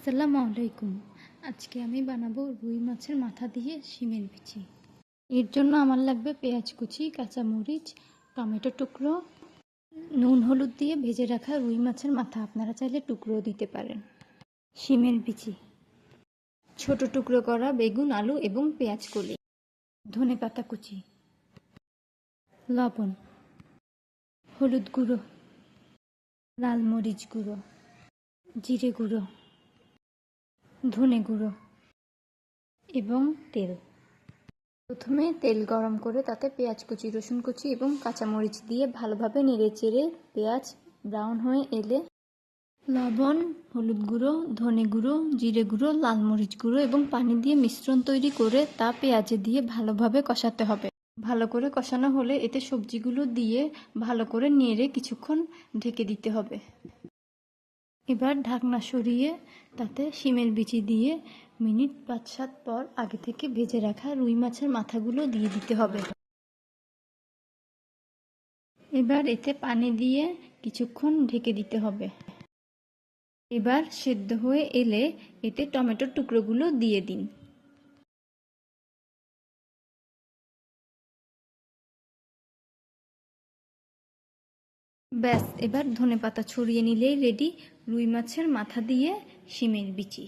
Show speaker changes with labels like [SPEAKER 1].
[SPEAKER 1] আসসালামু আলাইকুম। আজকে আমি বানাবো রুই মাছের মাথা দিয়ে শিমের বিচি। এর জন্য আমার লাগবে পেঁয়াজ কুচি, কাঁচামরিচ, টমেটো টুকরো, নুন হলুদ দিয়ে ভেজে রাখা রুই মাছের মাথা, আপনারা চাইলে টুকরোও দিতে পারেন, শিমের বিচি, ছোট টুকরো করা বেগুন, আলু এবং পেঁয়াজ কলি, ধনেপাতা কুচি, লবণ, হলুদ গুঁড়ো, লাল মরিচ গুঁড়ো, জিরে গুঁড়ো, ধনে গুঁড়ো এবং তেল। প্রথমে তেল গরম করে তাতে পেঁয়াজ কুচি, রসুন কুচি এবং কাঁচামরিচ দিয়ে ভালোভাবে নেড়েচেড়ে পেঁয়াজ ব্রাউন হয়ে এলে লবণ, হলুদ গুঁড়ো, ধনে গুঁড়ো, জিরে গুঁড়ো, লাল মরিচ গুঁড়ো এবং পানি দিয়ে মিশ্রণ তৈরি করে তা পেঁয়াজে দিয়ে ভালোভাবে কষাতে হবে। ভালো করে কষানো হলে এতে সবজিগুলো দিয়ে ভালো করে নেড়ে কিছুক্ষণ ঢেকে দিতে হবে। এবার ঢাকনা সরিয়ে তাতে শিমের বিচি দিয়ে মিনিট ৫-৭ পর আগে থেকে ভেজে রাখা রুই মাছের মাথাগুলো দিয়ে দিতে হবে। এবার এতে পানি দিয়ে কিছুক্ষণ ঢেকে দিতে হবে। এবার সেদ্ধ হয়ে এলে এতে টমেটোর টুকরোগুলো দিয়ে দিন। ব্যাস, এবার ধনেপাতা ছড়িয়ে নিলেই রেডি রুই মাছের মাথা দিয়ে শিমের বিচি।